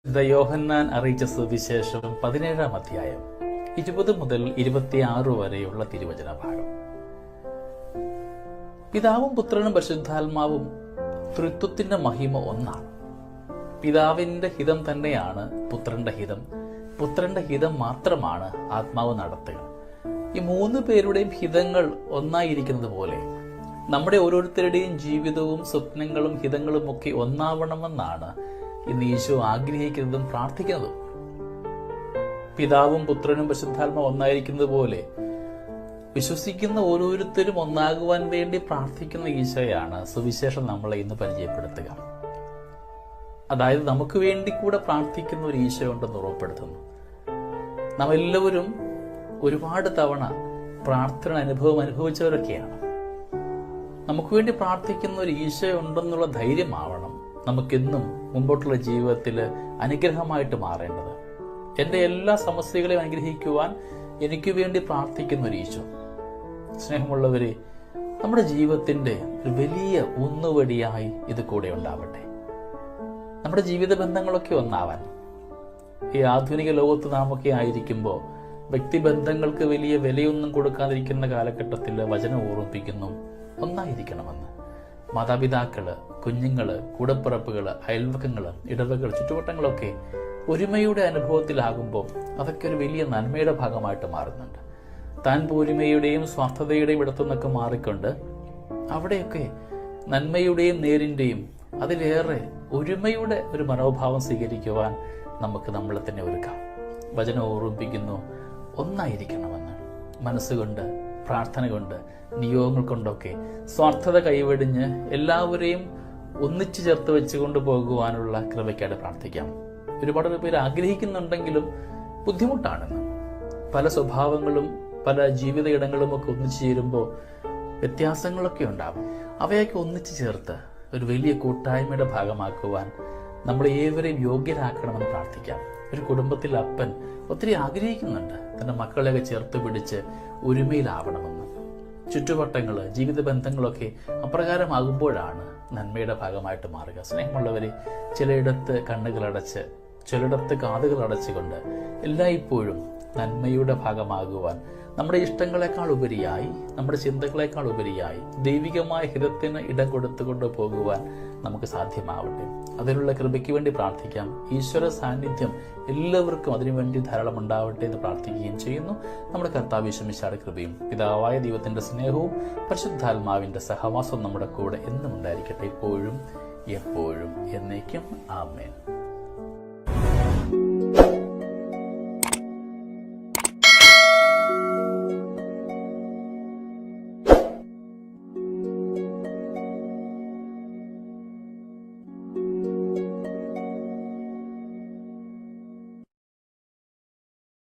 യോഹന്നാൻ അറിയിച്ച സുവിശേഷം 17-ാം അധ്യായം 20 മുതൽ 26 വരെയുള്ള തിരുവചന ഭാഗം. പിതാവും പുത്രനും പരിശുദ്ധാത്മാവും ത്രിത്വത്തിന്റെ മഹിമ ഒന്നാണ്. പിതാവിന്റെ ഹിതം തന്നെയാണ് പുത്രന്റെ ഹിതം. പുത്രന്റെ ഹിതം മാത്രമാണ് ആത്മാവ് നടത്തുക. ഈ മൂന്ന് പേരുടെയും ഹിതങ്ങൾ ഒന്നായിരിക്കുന്നത് പോലെ നമ്മുടെ ഓരോരുത്തരുടെയും ജീവിതവും സ്വപ്നങ്ങളും ഹിതങ്ങളും ഒക്കെ ഒന്നാവണമെന്നാണ് ഇന്ന് ഈശോ ആഗ്രഹിക്കുന്നതും പ്രാർത്ഥിക്കുന്നതും. പിതാവും പുത്രനും പരിശുദ്ധാത്മാവും ഒന്നായിരിക്കുന്നത് പോലെ വിശ്വസിക്കുന്ന ഓരോരുത്തരും ഒന്നാകുവാൻ വേണ്ടി പ്രാർത്ഥിക്കുന്ന ഈശോയാണ് സുവിശേഷം നമ്മളെ ഇന്ന് പരിചയപ്പെടുത്തുക. അതായത് നമുക്ക് വേണ്ടി കൂടെ പ്രാർത്ഥിക്കുന്ന ഒരു ഈശോ ഉണ്ടെന്ന് ഉറപ്പെടുത്തുന്നു. നാം എല്ലാവരും ഒരുപാട് തവണ പ്രാർത്ഥന അനുഭവിച്ചവരൊക്കെയാണ്. നമുക്ക് വേണ്ടി പ്രാർത്ഥിക്കുന്ന ഒരു ഈശോ ഉണ്ടെന്നുള്ള ധൈര്യമാവണം നമുക്കെന്നും മുമ്പോട്ടുള്ള ജീവിതത്തിൽ അനുഗ്രഹമായിട്ട് മാറേണ്ടത്. എൻ്റെ എല്ലാ സമസ്യകളെയും അനുഗ്രഹിക്കുവാൻ എനിക്ക് വേണ്ടി പ്രാർത്ഥിക്കുന്ന ഒരു ഈശോ. സ്നേഹമുള്ളവരെ, നമ്മുടെ ജീവിതത്തിന്റെ ഒരു വലിയ ഊന്നുവടിയായി ഇത് കൂടെ ഉണ്ടാവട്ടെ. നമ്മുടെ ജീവിത ബന്ധങ്ങളൊക്കെ ഒന്നാവാൻ. ഈ ആധുനിക ലോകത്ത് നാമൊക്കെ ആയിരിക്കുമ്പോൾ വ്യക്തിബന്ധങ്ങൾക്ക് വലിയ വിലയൊന്നും കൊടുക്കാതിരിക്കുന്ന കാലഘട്ടത്തിൽ വചനം ഓർമ്മിപ്പിക്കുന്നു, ഒന്നായിരിക്കണമെന്ന്. മാതാപിതാക്കള്, കുഞ്ഞുങ്ങള്, കൂടപ്പിറപ്പുകള്, അയൽവക്കങ്ങള്, ഇടവകൾ, ചുറ്റുവട്ടങ്ങളൊക്കെ ഒരുമയുടെ അനുഭവത്തിലാകുമ്പോൾ അതൊക്കെ ഒരു വലിയ നന്മയുടെ ഭാഗമായിട്ട് മാറുന്നുണ്ട്. താൻ പോരുമയുടെയും സ്വാർത്ഥതയുടെയും ഇടത്തുനിന്നൊക്കെ മാറിക്കൊണ്ട് അവിടെയൊക്കെ നന്മയുടെയും നേരിന്റെയും അതിലേറെ ഒരുമയുടെ ഒരു മനോഭാവം സ്വീകരിക്കുവാൻ നമുക്ക് നമ്മളെ തന്നെ ഒരുക്കാം. വചനം ഓർമ്മിപ്പിക്കുന്നു, ഒന്നായിരിക്കണമെന്ന്. മനസ്സുകൊണ്ട്, പ്രാർത്ഥന കൊണ്ട്, നിയോഗങ്ങൾ കൊണ്ടൊക്കെ സ്വാർത്ഥത കൈവെടിഞ്ഞ് എല്ലാവരെയും ഒന്നിച്ചു ചേർത്ത് വെച്ചുകൊണ്ട് പോകുവാനുള്ള കൃപയ്ക്കായിട്ട് പ്രാർത്ഥിക്കാം. ഒരുപാട് പേര് ആഗ്രഹിക്കുന്നുണ്ടെങ്കിലും ബുദ്ധിമുട്ടാണെന്ന്. പല സ്വഭാവങ്ങളും പല ജീവിത ഇടങ്ങളും ഒക്കെ ഒന്നിച്ചു ചേരുമ്പോൾ വ്യത്യാസങ്ങളൊക്കെ ഉണ്ടാകും. അവയൊക്കെ ഒന്നിച്ചു ചേർത്ത് ഒരു വലിയ കൂട്ടായ്മയുടെ ഭാഗമാക്കുവാൻ നമ്മൾ ഏവരെയും യോഗ്യരാക്കണമെന്ന് പ്രാർത്ഥിക്കാം. ഒരു കുടുംബത്തിൽ അപ്പൻ ഒത്തിരി ആഗ്രഹിക്കുന്നുണ്ട് തന്റെ മക്കളെയൊക്കെ ചേർത്ത് പിടിച്ച് ഒരുമയിലാവണമെന്ന്. ചുറ്റുവട്ടങ്ങള്, ജീവിത ബന്ധങ്ങളൊക്കെ അപ്രകാരമാകുമ്പോഴാണ് നന്മയുടെ ഭാഗമായിട്ട് മാറുക. സ്നേഹമുള്ളവരെ, ചിലയിടത്ത് കണ്ണുകളടച്ച്, ചിലയിടത്ത് കാതുകൾ അടച്ചുകൊണ്ട് എല്ലായ്പ്പോഴും നന്മയുടെ ഭാഗമാകുവാൻ നമ്മുടെ ഇഷ്ടങ്ങളെക്കാൾ ഉപരിയായി, നമ്മുടെ ചിന്തകളെക്കാൾ ഉപരിയായി ദൈവികമായ ഹിതത്തിന് ഇടം കൊടുത്തുകൊണ്ട് പോകുവാൻ നമുക്ക് സാധ്യമാവട്ടെ. അതിനുള്ള കൃപയ്ക്ക് വേണ്ടി പ്രാർത്ഥിക്കാം. ഈശ്വര സാന്നിധ്യം എല്ലാവർക്കും അതിനുവേണ്ടി ധാരാളം ഉണ്ടാവട്ടെ എന്ന് പ്രാർത്ഥിക്കുകയും ചെയ്യുന്നു. നമ്മുടെ കർത്താവ് യേശുമിശിഹായുടെ കൃപയും പിതാവായ ദൈവത്തിന്റെ സ്നേഹവും പരിശുദ്ധാത്മാവിന്റെ സഹവാസവും നമ്മുടെ കൂടെ എന്നും ഉണ്ടായിരിക്കട്ടെ, ഇപ്പോഴും എപ്പോഴും എന്നേക്കും. ആമേൻ.